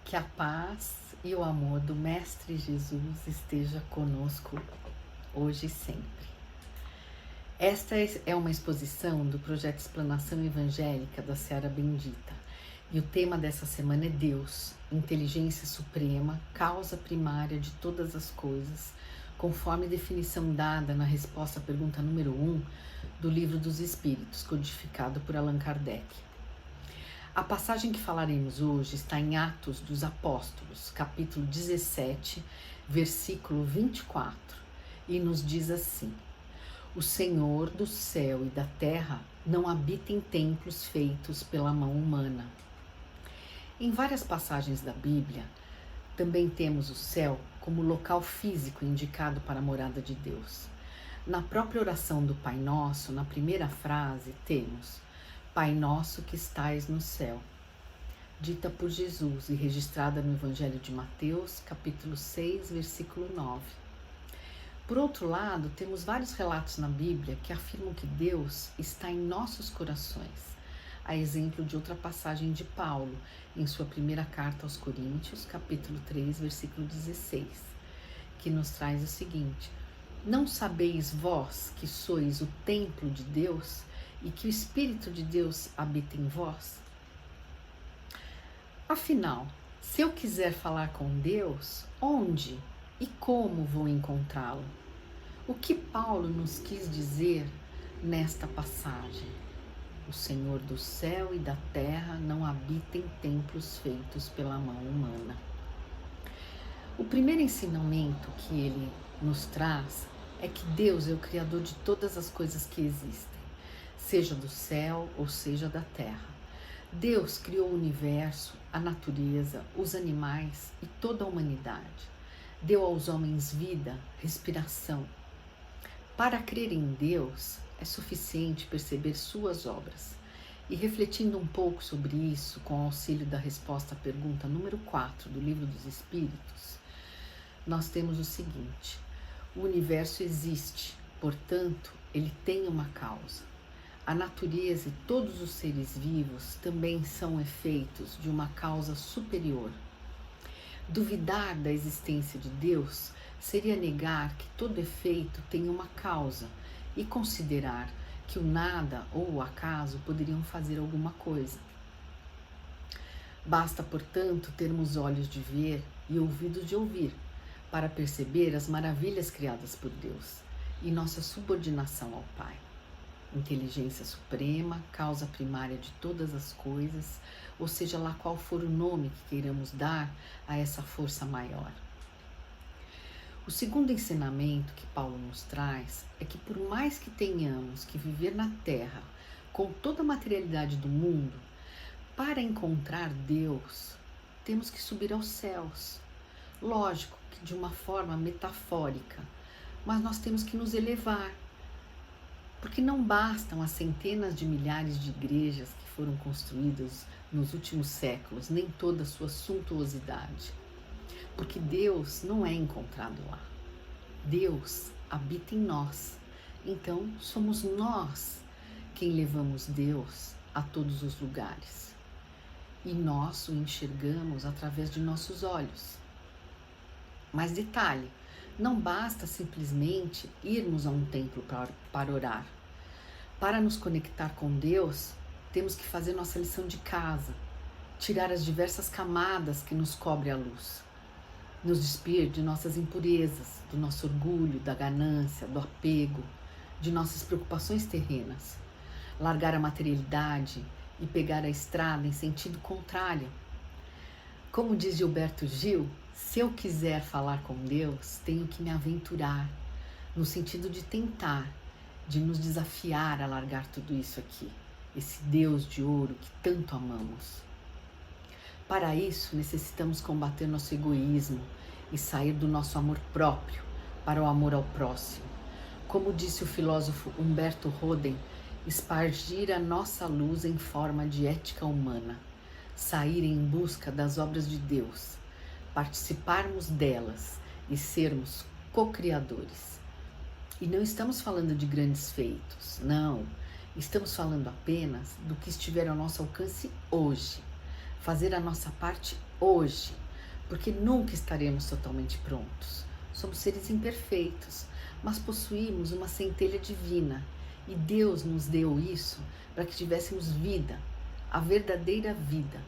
Que a paz e o amor do Mestre Jesus esteja conosco hoje e sempre. Esta é uma exposição do projeto Explanação Evangélica da Seara Bendita. E o tema dessa semana é Deus, inteligência suprema, causa primária de todas as coisas, conforme definição dada na resposta à pergunta número 1 do Livro dos Espíritos, codificado por Allan Kardec. A passagem que falaremos hoje está em Atos dos Apóstolos, capítulo 17, versículo 24, e nos diz assim: O Senhor do céu e da terra não habita em templos feitos pela mão humana. Em várias passagens da Bíblia, também temos o céu como local físico indicado para a morada de Deus. Na própria oração do Pai Nosso, na primeira frase, temos: Pai Nosso que estais no céu, dita por Jesus e registrada no Evangelho de Mateus, capítulo 6, versículo 9. Por outro lado, temos vários relatos na Bíblia que afirmam que Deus está em nossos corações, a exemplo de outra passagem de Paulo, em sua primeira carta aos Coríntios, capítulo 3, versículo 16, que nos traz o seguinte: Não sabeis vós que sois o templo de Deus e que o Espírito de Deus habita em vós? Afinal, se eu quiser falar com Deus, onde e como vou encontrá-lo? O que Paulo nos quis dizer nesta passagem? O Senhor do céu e da terra não habita em templos feitos pela mão humana. O primeiro ensinamento que ele nos traz é que Deus é o Criador de todas as coisas que existem, seja do céu ou seja da terra. Deus criou o universo, a natureza, os animais e toda a humanidade. Deu aos homens vida, respiração. Para crer em Deus, é suficiente perceber suas obras. E refletindo um pouco sobre isso, com o auxílio da resposta à pergunta número 4 do Livro dos Espíritos, nós temos o seguinte: o universo existe, portanto, ele tem uma causa. A natureza e todos os seres vivos também são efeitos de uma causa superior. Duvidar da existência de Deus seria negar que todo efeito tem uma causa e considerar que o nada ou o acaso poderiam fazer alguma coisa. Basta, portanto, termos olhos de ver e ouvidos de ouvir para perceber as maravilhas criadas por Deus e nossa subordinação ao Pai. Inteligência suprema, causa primária de todas as coisas, ou seja lá qual for o nome que queiramos dar a essa força maior. O segundo ensinamento que Paulo nos traz é que por mais que tenhamos que viver na Terra com toda a materialidade do mundo, para encontrar Deus, temos que subir aos céus. Lógico que de uma forma metafórica, mas nós temos que nos elevar. Porque não bastam as centenas de milhares de igrejas que foram construídas nos últimos séculos, nem toda a sua suntuosidade. Porque Deus não é encontrado lá. Deus habita em nós. Então, somos nós quem levamos Deus a todos os lugares. E nós o enxergamos através de nossos olhos. Mas detalhe, não basta simplesmente irmos a um templo para orar. Para nos conectar com Deus, temos que fazer nossa lição de casa, tirar as diversas camadas que nos cobre a luz, nos despir de nossas impurezas, do nosso orgulho, da ganância, do apego, de nossas preocupações terrenas, largar a materialidade e pegar a estrada em sentido contrário. Como diz Gilberto Gil, se eu quiser falar com Deus, tenho que me aventurar, no sentido de tentar, de nos desafiar a largar tudo isso aqui, esse Deus de ouro que tanto amamos. Para isso, necessitamos combater nosso egoísmo e sair do nosso amor próprio para o amor ao próximo. Como disse o filósofo Humberto Roden, espargir a nossa luz em forma de ética humana, sair em busca das obras de Deus, participarmos delas e sermos co-criadores. E não estamos falando de grandes feitos, não. Estamos falando apenas do que estiver ao nosso alcance hoje, fazer a nossa parte hoje, porque nunca estaremos totalmente prontos. Somos seres imperfeitos, mas possuímos uma centelha divina e Deus nos deu isso para que tivéssemos vida, a verdadeira vida,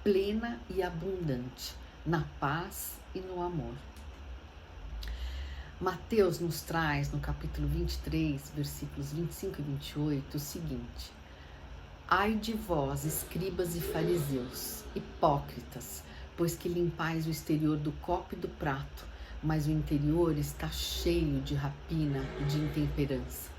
plena e abundante, na paz e no amor. Mateus nos traz no capítulo 23, versículos 25 e 28, o seguinte: Ai de vós, escribas e fariseus, hipócritas, pois que limpais o exterior do copo e do prato, mas o interior está cheio de rapina e de intemperança.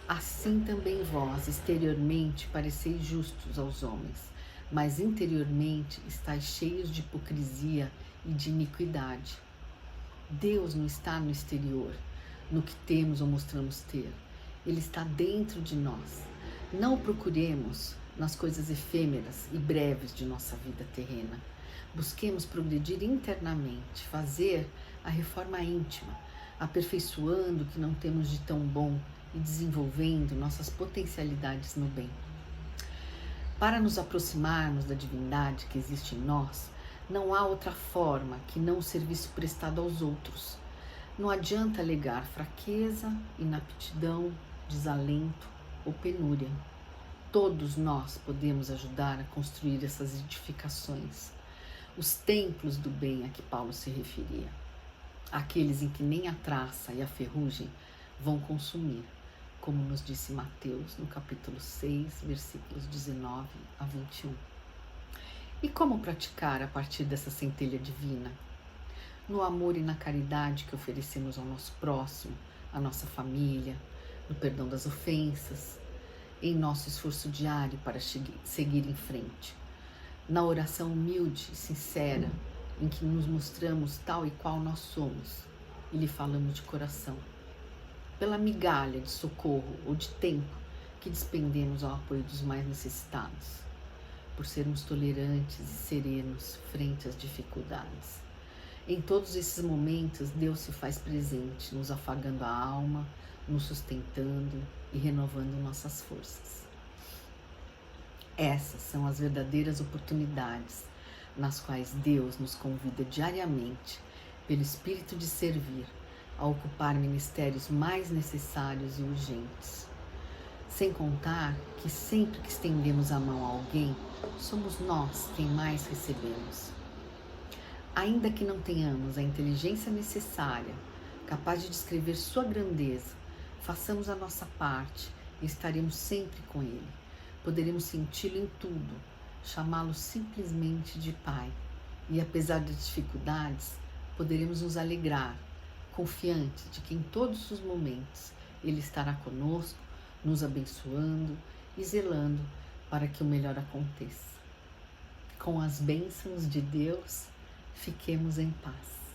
Assim também vós, exteriormente, pareceis justos aos homens, mas interiormente estáis cheios de hipocrisia e de iniquidade. Deus não está no exterior, no que temos ou mostramos ter. Ele está dentro de nós. Não o procuremos nas coisas efêmeras e breves de nossa vida terrena. Busquemos progredir internamente, fazer a reforma íntima, aperfeiçoando o que não temos de tão bom e desenvolvendo nossas potencialidades no bem. Para nos aproximarmos da divindade que existe em nós, não há outra forma que não o serviço prestado aos outros. Não adianta alegar fraqueza, inaptidão, desalento ou penúria. Todos nós podemos ajudar a construir essas edificações, os templos do bem a que Paulo se referia, aqueles em que nem a traça e a ferrugem vão consumir, como nos disse Mateus no capítulo 6, versículos 19 a 21. E como praticar a partir dessa centelha divina? No amor e na caridade que oferecemos ao nosso próximo, à nossa família, no perdão das ofensas, em nosso esforço diário para seguir em frente, na oração humilde e sincera, em que nos mostramos tal e qual nós somos e lhe falamos de coração, pela migalha de socorro ou de tempo que despendemos ao apoio dos mais necessitados, por sermos tolerantes e serenos frente às dificuldades. Em todos esses momentos, Deus se faz presente, nos afagando a alma, nos sustentando e renovando nossas forças. Essas são as verdadeiras oportunidades nas quais Deus nos convida diariamente, pelo espírito de servir, a ocupar ministérios mais necessários e urgentes. Sem contar que sempre que estendemos a mão a alguém, somos nós quem mais recebemos. Ainda que não tenhamos a inteligência necessária, capaz de descrever sua grandeza, façamos a nossa parte e estaremos sempre com Ele. Poderemos senti-lo em tudo, chamá-lo simplesmente de Pai. E apesar das dificuldades, poderemos nos alegrar, confiantes de que em todos os momentos Ele estará conosco, nos abençoando e zelando para que o melhor aconteça. Com as bênçãos de Deus, fiquemos em paz.